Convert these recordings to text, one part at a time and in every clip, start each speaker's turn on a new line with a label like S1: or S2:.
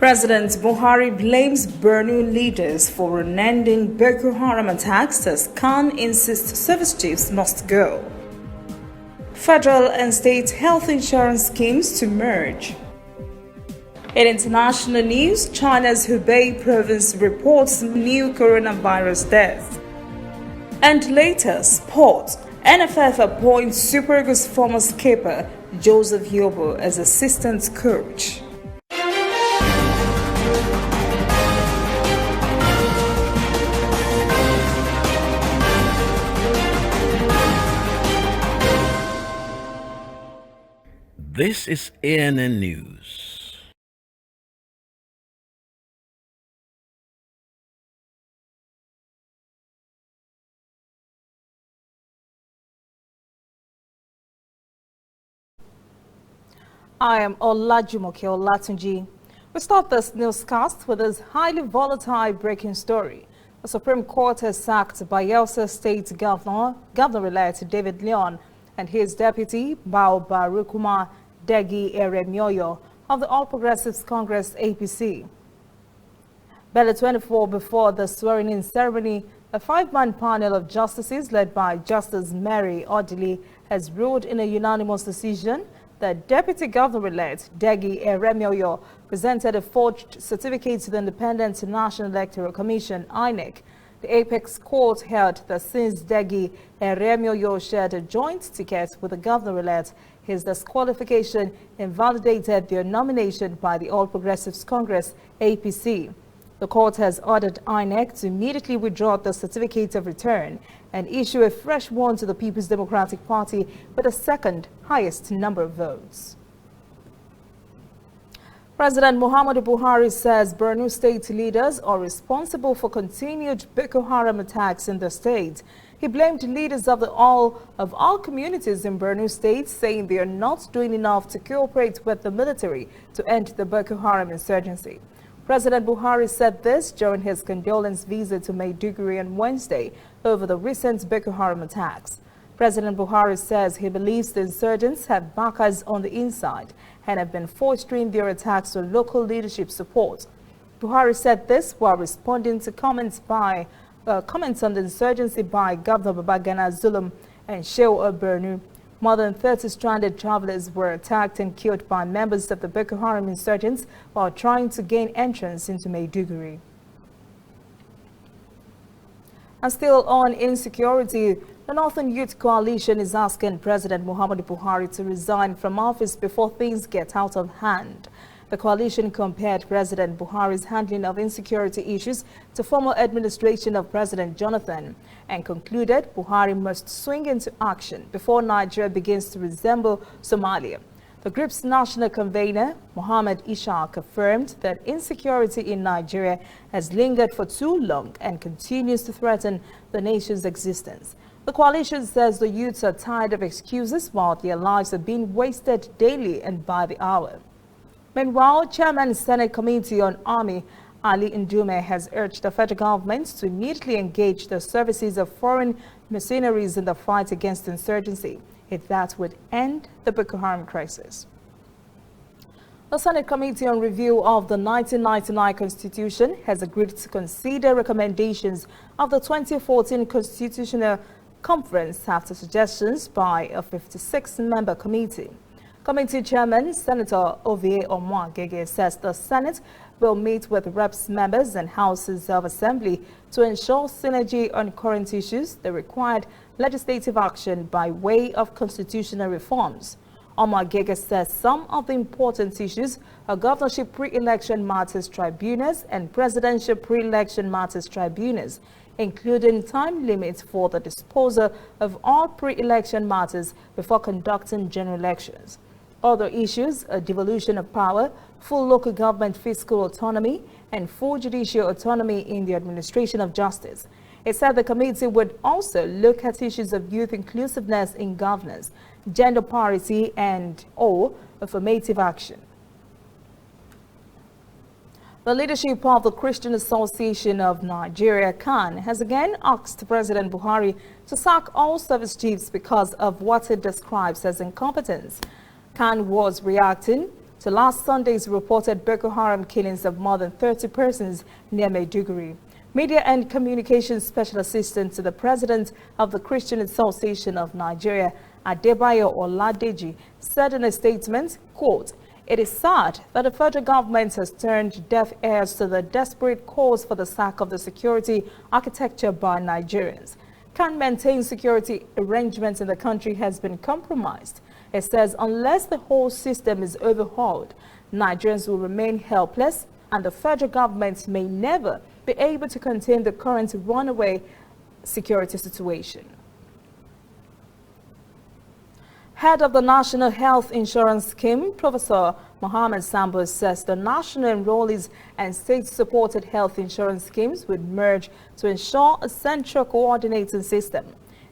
S1: President Buhari blames Borno leaders for unending Boko Haram attacks as Khan insists service chiefs must go. Federal and state health insurance schemes to merge. In international news, China's Hubei province reports new coronavirus death. And later, sport. NFF appoints Super Eagles former skipper Joseph Yobo as assistant coach.
S2: This is ANN News.
S3: I am Olajumoke Olatunji. We start this newscast with this highly volatile breaking story. The Supreme Court has sacked Bayelsa State Governor-Elect David Leon and his deputy, Barukuma Degi-Eremieoyo of the All Progressives Congress APC. Barely 24 before the swearing-in ceremony, a five-man panel of justices led by Justice Mary Odili has ruled in a unanimous decision that Deputy Governor-elect Degi-Eremieoyo presented a forged certificate to the Independent National Electoral Commission, INEC. The Apex Court held that since Degi-Eremieoyo shared a joint ticket with the Governor-elect, his disqualification invalidated their nomination by the All Progressives Congress, APC. The court has ordered INEC to immediately withdraw the certificate of return and issue a fresh one to the People's Democratic Party with the second highest number of votes. President Muhammadu Buhari says Borno state leaders are responsible for continued Boko Haram attacks in the state. He blamed leaders of all communities in Borno state, saying they are not doing enough to cooperate with the military to end the Boko Haram insurgency. President Buhari said this during his condolence visit to Maiduguri on Wednesday over the recent Boko Haram attacks. President Buhari says he believes the insurgents have backers on the inside and have been fostering their attacks with local leadership support. Buhari said this while responding to comments on the insurgency by Governor Babagana Zulum and Shehu Borno. More than 30 stranded travelers were attacked and killed by members of the Boko Haram insurgents while trying to gain entrance into Maiduguri. And still on insecurity, the Northern Youth Coalition is asking President Muhammadu Buhari to resign from office before things get out of hand. The coalition compared President Buhari's handling of insecurity issues to former administration of President Jonathan and concluded Buhari must swing into action before Nigeria begins to resemble Somalia. The group's national convener, Mohammed Ishaq, affirmed that insecurity in Nigeria has lingered for too long and continues to threaten the nation's existence. The coalition says the youths are tired of excuses while their lives are being wasted daily and by the hour. Meanwhile, Chairman Senate Committee on Army Ali Ndume has urged the federal government to immediately engage the services of foreign mercenaries in the fight against insurgency, if that would end the Boko Haram crisis. The Senate Committee on Review of the 1999 Constitution has agreed to consider recommendations of the 2014 Constitutional Conference after suggestions by a 56-member committee. Committee Chairman Senator Ovie Omwagege says the Senate will meet with Reps members and Houses of Assembly to ensure synergy on current issues that required legislative action by way of constitutional reforms. Omwagege says some of the important issues are governorship pre-election matters tribunals and presidential pre-election matters tribunals, including time limits for the disposal of all pre-election matters before conducting general elections. Other issues are devolution of power, full local government fiscal autonomy, and full judicial autonomy in the administration of justice. It said the committee would also look at issues of youth inclusiveness in governance, gender parity, and/or affirmative action. The leadership of the Christian Association of Nigeria, CAN, has again asked President Buhari to sack all service chiefs because of what it describes as incompetence. CAN was reacting to last Sunday's reported Boko Haram killings of more than 30 persons near Maiduguri. Media and Communications Special Assistant to the President of the Christian Association of Nigeria, Adebayo Oladeji, said in a statement, quote, "It is sad that the federal government has turned deaf ears to the desperate calls for the sack of the security architecture by Nigerians. Can't maintain security arrangements in the country has been compromised. It says unless the whole system is overhauled, Nigerians will remain helpless and the federal government may never be able to contain the current runaway security situation." Head of the National Health Insurance Scheme, Professor Mohammed Sambo, says the national enrollees and state-supported health insurance schemes would merge to ensure a central coordinating system.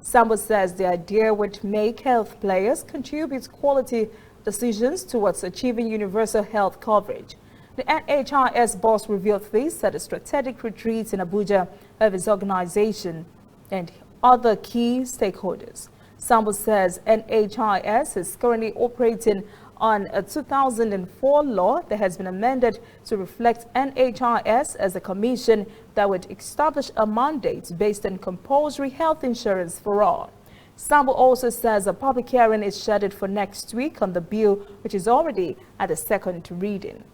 S3: Sambo says the idea would make health players contribute quality decisions towards achieving universal health coverage. The NHIS boss revealed this at a strategic retreat in Abuja of his organization and other key stakeholders. Sambo says NHIS is currently operating on a 2004 law that has been amended to reflect NHIS as a commission that would establish a mandate based on compulsory health insurance for all. Sambo also says a public hearing is scheduled for next week on the bill, which is already at the second reading.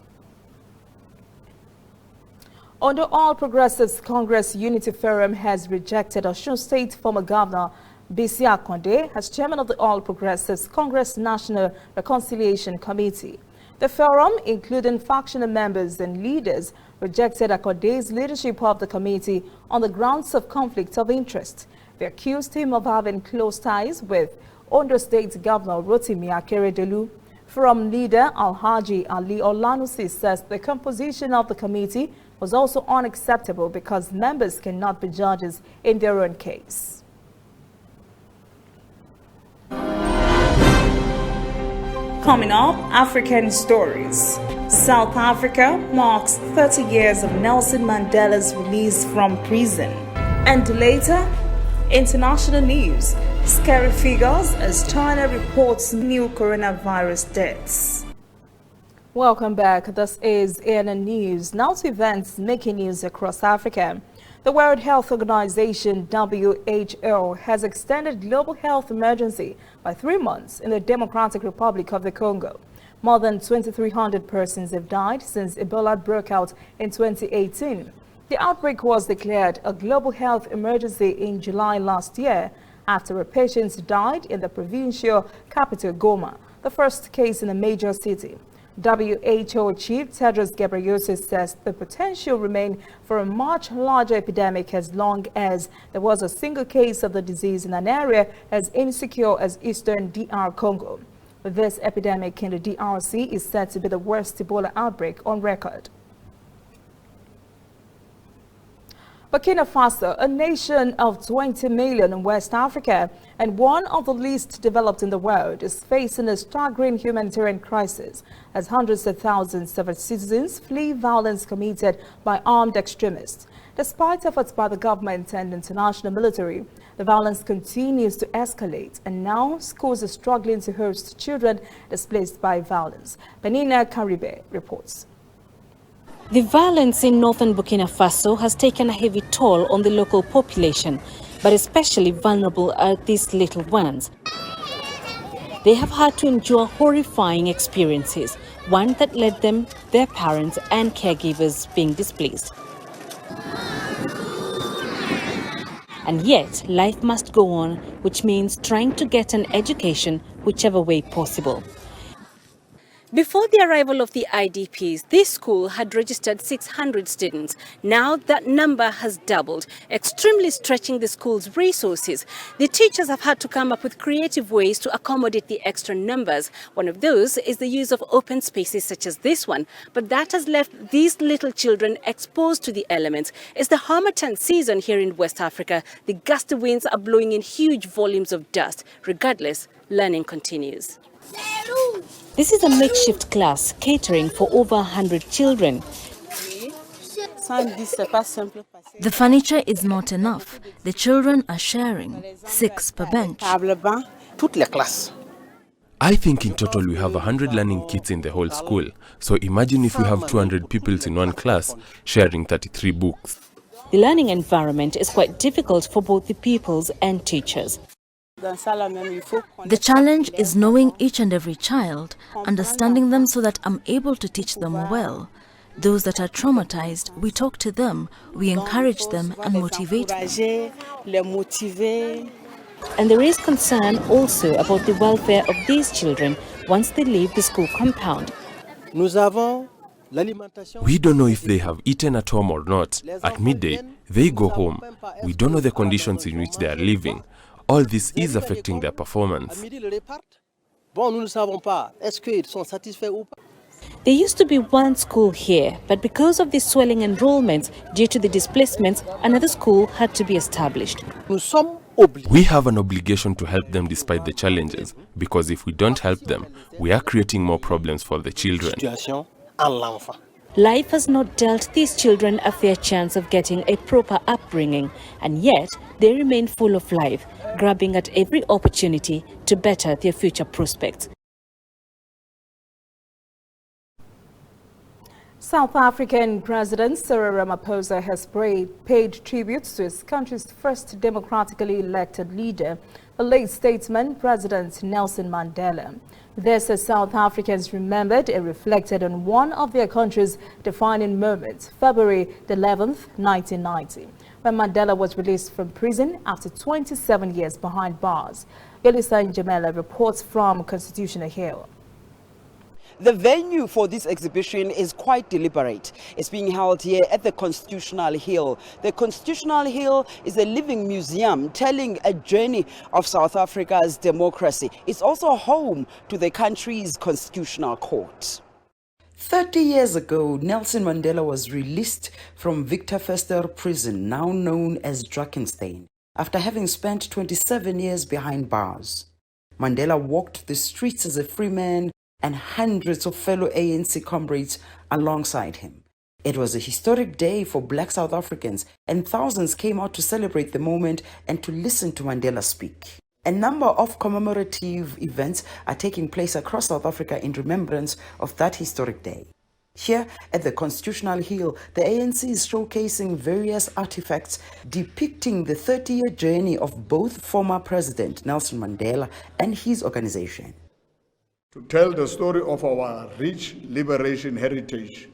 S3: Under All Progressives Congress Unity Forum has rejected Osun State former Governor Bisi Akonde as chairman of the All Progressives Congress National Reconciliation Committee. The forum, including factional members and leaders, rejected Akonde's leadership of the committee on the grounds of conflict of interest. They accused him of having close ties with Ondo State Governor Rotimi Akeredolu. Forum leader Alhaji Ali Olanusi says the composition of the committee was also unacceptable because members cannot be judges in their own case.
S1: Coming up, African stories. South Africa marks 30 years of Nelson Mandela's release from prison. And later, international news. Scary figures as China reports new coronavirus deaths.
S3: Welcome back. This is ANN News. Now to events making news across Africa. The World Health Organization, WHO, has extended global health emergency by 3 months in the Democratic Republic of the Congo. More than 2,300 persons have died since Ebola broke out in 2018. The outbreak was declared a global health emergency in July last year after a patient died in the provincial capital Goma, the first case in a major city. WHO Chief Tedros Ghebreyesus says the potential remains for a much larger epidemic as long as there was a single case of the disease in an area as insecure as eastern DR Congo. This epidemic in the DRC is said to be the worst Ebola outbreak on record. Burkina Faso, a nation of 20 million in West Africa and one of the least developed in the world, is facing a staggering humanitarian crisis as hundreds of thousands of its citizens flee violence committed by armed extremists. Despite efforts by the government and international military, the violence continues to escalate, and now schools are struggling to host children displaced by violence. Benina Karibe reports.
S4: The violence in northern Burkina Faso has taken a heavy toll on the local population, but especially vulnerable are these little ones. They have had to endure horrifying experiences, one that led them, their parents and caregivers being displaced. And yet, life must go on, which means trying to get an education whichever way possible. Before the arrival of the IDPs, this school had registered 600 students. Now that number has doubled, extremely stretching the school's resources. The teachers have had to come up with creative ways to accommodate the extra numbers. One of those is the use of open spaces such as this one. But that has left these little children exposed to the elements. It's the harmattan season here in West Africa. The gusty winds are blowing in huge volumes of dust. Regardless, learning continues. This is a makeshift class catering for over 100 children.
S5: The furniture is not enough. The children are sharing, 6 per bench.
S6: I think in total we have 100 learning kits in the whole school. So imagine if we have 200 pupils in one class sharing 33 books.
S4: The learning environment is quite difficult for both the pupils and teachers.
S5: The challenge is knowing each and every child, understanding them so that I'm able to teach them well. Those that are traumatized, we talk to them, we encourage them and motivate them.
S4: And there is concern also about the welfare of these children once they leave the school compound.
S6: We don't know if they have eaten at home or not. At midday, they go home. We don't know the conditions in which they are living. All this is affecting their performance.
S4: There used to be one school here, but because of the swelling enrollments due to the displacements, another school had to be established.
S6: We have an obligation to help them despite the challenges, because if we don't help them, we are creating more problems for the children.
S4: Life has not dealt these children a fair chance of getting a proper upbringing, and yet they remain full of life, grabbing at every opportunity to better their future prospects.
S3: South African President Cyril Ramaphosa has paid tribute to his country's first democratically elected leader, the late statesman President Nelson Mandela. This, as South Africans remembered and reflected on one of their country's defining moments, February 11th, 1990, when Mandela was released from prison after 27 years behind bars. Bayelsa reports from Constitutional Hill.
S7: The venue for this exhibition is quite deliberate. It's being held here at the Constitutional Hill. The Constitutional Hill is a living museum telling a journey of South Africa's democracy. It's also home to the country's constitutional court. 30 years ago, Nelson Mandela was released from Victor Verster prison, now known as Drakenstein, after having spent 27 years behind bars. Mandela walked the streets as a free man, and hundreds of fellow ANC comrades alongside him. It was a historic day for Black South Africans, and thousands came out to celebrate the moment and to listen to Mandela speak. A number of commemorative events are taking place across South Africa in remembrance of that historic day. Here at the Constitutional Hill, the ANC is showcasing various artifacts depicting the 30-year journey of both former President Nelson Mandela and his organization.
S8: To tell the story of our rich liberation heritage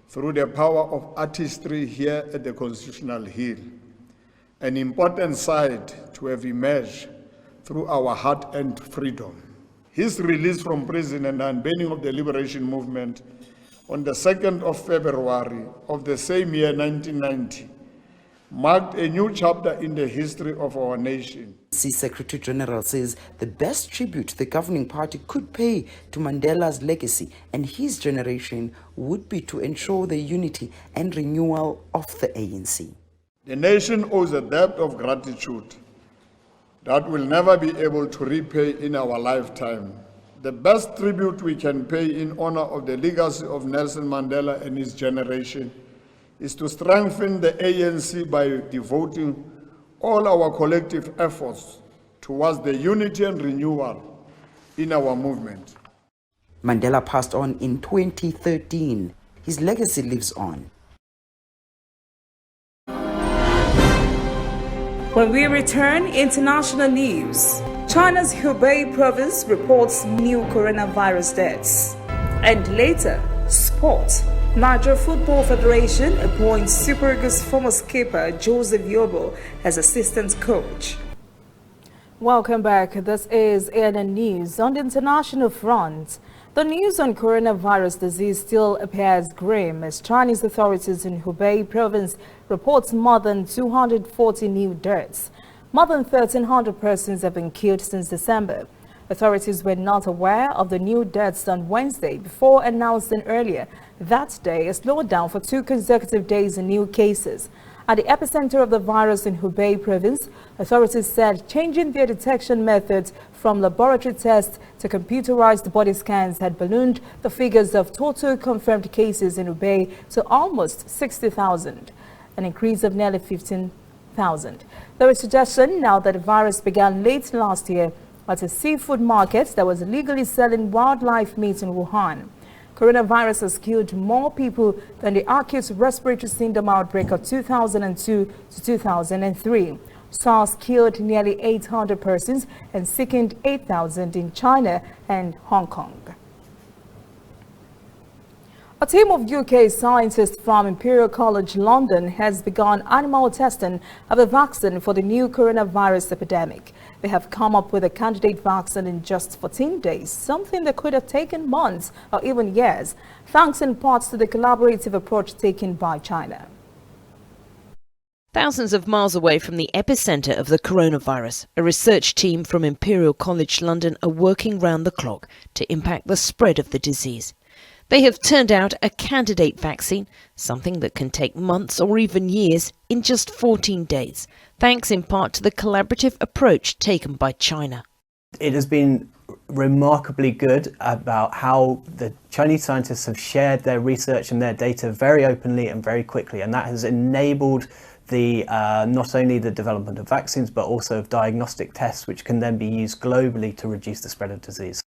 S8: through the power of artistry here at the Constitutional Hill, an important site to have emerged through our heart-earned freedom. His release from prison and the unveiling of the liberation movement on the 2nd of February of the same year, 1990, marked a new chapter in the history of our nation.
S7: The Secretary General says the best tribute the governing party could pay to Mandela's legacy and his generation would be to ensure the unity and renewal of the ANC.
S8: The nation owes a debt of gratitude that we'll never be able to repay in our lifetime. The best tribute we can pay in honor of the legacy of Nelson Mandela and his generation is to strengthen the ANC by devoting all our collective efforts towards the unity and renewal in our movement.
S7: Mandela passed on in 2013. His legacy lives on.
S1: When we return, international news. China's Hubei province reports new coronavirus deaths. And later, sport. Niger Football Federation appoints Super Eagles former skipper Joseph Yobo as assistant coach.
S3: Welcome back. This is ANN News. On the international front, the news on coronavirus disease still appears grim as Chinese authorities in Hubei province reports more than 240 new deaths. More than 1,300 persons have been killed since December. Authorities were not aware of the new deaths on Wednesday before announcing earlier that day a slowdown for 2 consecutive days in new cases. At the epicenter of the virus in Hubei province, authorities said changing their detection methods from laboratory tests to computerized body scans had ballooned the figures of total confirmed cases in Hubei to almost 60,000, an increase of nearly 15,000. There is suggestion now that the virus began late last year at a seafood market that was illegally selling wildlife meat in Wuhan. Coronavirus has killed more people than the acute respiratory syndrome outbreak of 2002 to 2003. SARS killed nearly 800 persons and sickened 8,000 in China and Hong Kong. A team of UK scientists from Imperial College London has begun animal testing of a vaccine for the new coronavirus epidemic. They have come up with a candidate vaccine in just 14 days, something that could have taken months or even years, thanks in part to the collaborative approach taken by China.
S9: Thousands of miles away from the epicenter of the coronavirus, a research team from Imperial College London are working round the clock to impact the spread of the disease. They have turned out a candidate vaccine, something that can take months or even years, in just 14 days, thanks in part to the collaborative approach taken by China.
S10: It has been remarkably good about how the Chinese scientists have shared their research and their data very openly and very quickly, and that has enabled the not only the development of vaccines but also of diagnostic tests which can then be used globally to reduce the spread of disease.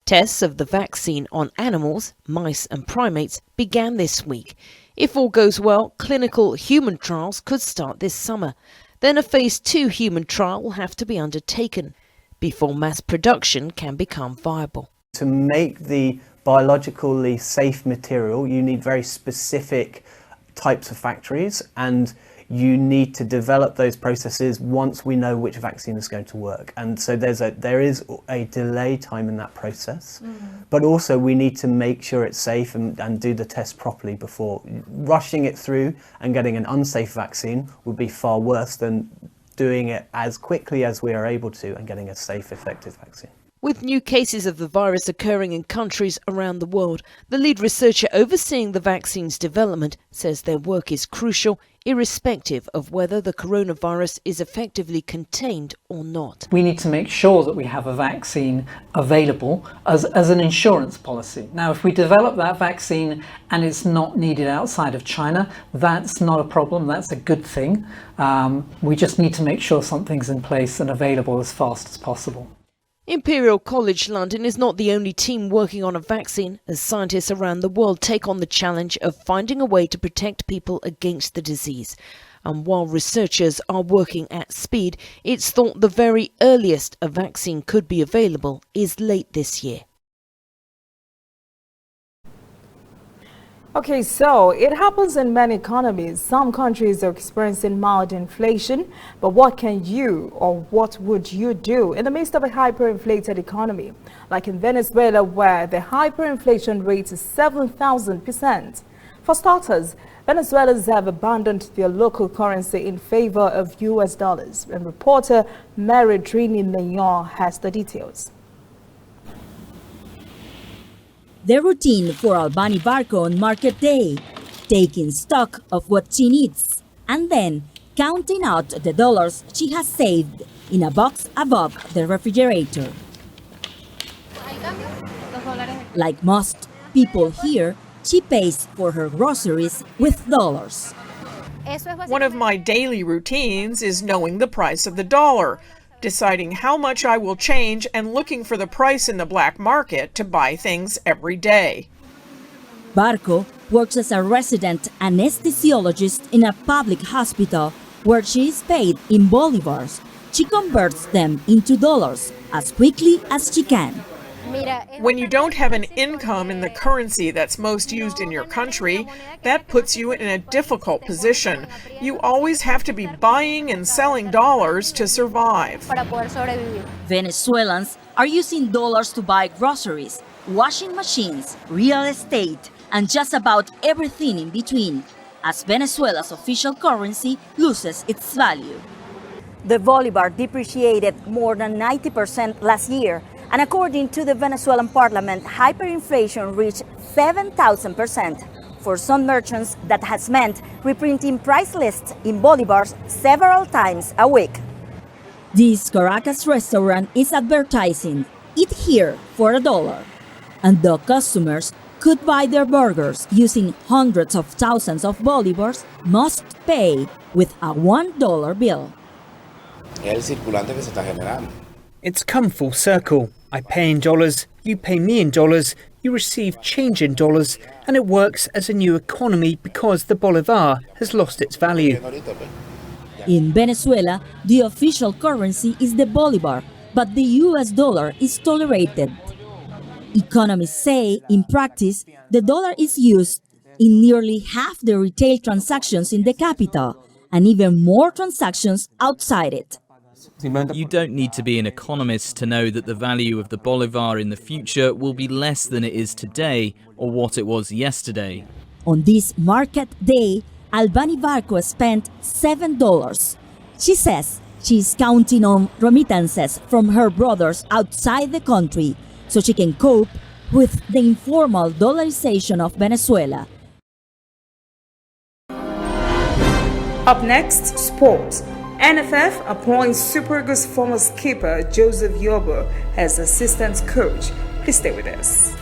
S9: Tests of the vaccine on animals, mice and primates began this week. If all goes well, clinical human trials could start this summer. Then a phase 2 human trial will have to be undertaken before mass production can become viable.
S10: To make the biologically safe material, you need very specific types of factories, and you need to develop those processes once we know which vaccine is going to work. And so there is a delay time in that process, but also we need to make sure it's safe and do the test properly before. Rushing it through and getting an unsafe vaccine would be far worse than doing it as quickly as we are able to and getting a safe, effective vaccine.
S9: With new cases of the virus occurring in countries around the world, the lead researcher overseeing the vaccine's development says their work is crucial, irrespective of whether the coronavirus is effectively contained or not.
S11: We need to make sure that we have a vaccine available as an insurance policy. Now, if we develop that vaccine and it's not needed outside of China, that's not a problem, that's a good thing. We just need to make sure something's in place and available as fast as possible.
S9: Imperial College London is not the only team working on a vaccine, as scientists around the world take on the challenge of finding a way to protect people against the disease. And while researchers are working at speed, it's thought the very earliest a vaccine could be available is late this year.
S3: Okay, so it happens in many economies. Some countries are experiencing mild inflation, but what can you or what would you do in the midst of a hyperinflated economy? Like in Venezuela, where the hyperinflation rate is 7,000%. For starters, Venezuelans have abandoned their local currency in favor of US dollars. And reporter Mary Degi-Eremieoyo has the details.
S12: The routine for Albani Barco on market day, taking stock of what she needs and then counting out the dollars she has saved in a box above the refrigerator. Like most people here, she pays for her groceries with dollars.
S13: One of my daily routines is knowing the price of the dollar, deciding how much I will change and looking for the price in the black market to buy things every day.
S12: Barco works as a resident anesthesiologist in a public hospital where she is paid in bolivars. She converts them into dollars as quickly as she can.
S13: When you don't have an income in the currency that's most used in your country, that puts you in a difficult position. You always have to be buying and selling dollars to survive.
S12: Venezuelans are using dollars to buy groceries, washing machines, real estate, and just about everything in between, as Venezuela's official currency loses its value.
S14: The bolivar depreciated more than 90% last year. And according to the Venezuelan parliament, hyperinflation reached 7,000%. For some merchants, that has meant reprinting price lists in bolivars several times a week.
S12: This Caracas restaurant is advertising, "Eat here for $1." And the customers could buy their burgers using hundreds of thousands of bolivars, must pay with a $1 bill.
S15: Es el circulante que se está generando. It's come full circle. I pay in dollars, you pay me in dollars, you receive change in dollars, and it works as a new economy because the bolivar has lost its value.
S12: In Venezuela, the official currency is the bolivar, but the US dollar is tolerated. Economists say, in practice, the dollar is used in nearly half the retail transactions in the capital, and even more transactions outside it.
S16: You don't need to be an economist to know that the value of the bolivar in the future will be less than it is today or what it was yesterday.
S12: On this market day, Albani Barco spent $7. She says she's counting on remittances from her brothers outside the country so she can cope with the informal dollarization of Venezuela.
S1: Up next, sports. NFF appoints Super Eagles former skipper Joseph Yobo as assistant coach. Please stay with us.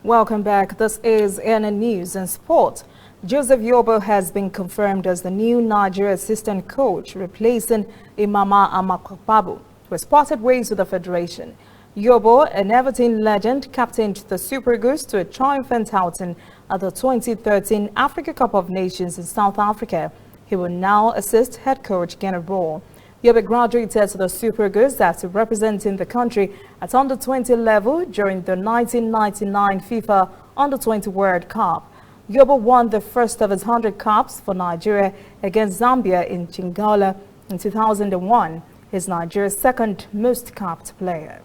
S3: Welcome back. This is ANN News and Sport. Joseph Yobo has been confirmed as the new Nigeria assistant coach, replacing Imama Amakpabu, who has parted ways with the federation. Yobo, an Everton legend, captained the Super Eagles to a triumphant outing at the 2013 Africa Cup of Nations in South Africa. He will now assist head coach Kenneth Ball. Yobo graduated to the Super Eagles after representing the country at under-20 level during the 1999 FIFA Under-20 World Cup. Yobo won the first of his 100 caps for Nigeria against Zambia in Chingala in 2001. He is Nigeria's second most capped player.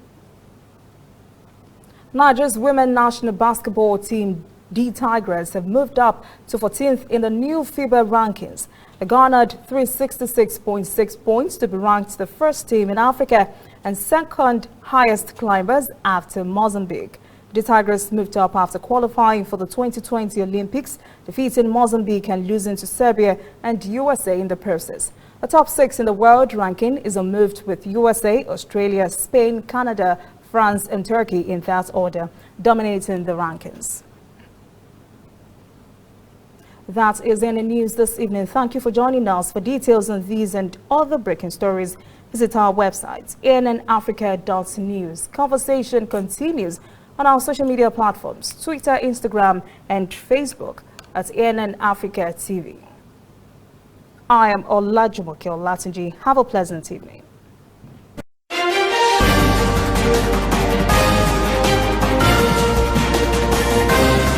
S3: Nigeria's women national basketball team, D Tigers, have moved up to 14th in the new FIBA rankings. They garnered 366.6 points to be ranked the first team in Africa and second highest climbers after Mozambique. The Tigers moved up after qualifying for the 2020 Olympics, defeating Mozambique and losing to Serbia and USA in the process. The top 6 in the world ranking is unmoved, with USA, Australia, Spain, Canada, France and Turkey in that order, dominating the rankings. That is in the news this evening. Thank you for joining us. For details on these and other breaking stories, visit our website, annafrica.news. Conversation continues on our social media platforms, Twitter, Instagram, and Facebook at ANN Africa TV. I am Olajumoke Olatunji. Have a pleasant evening.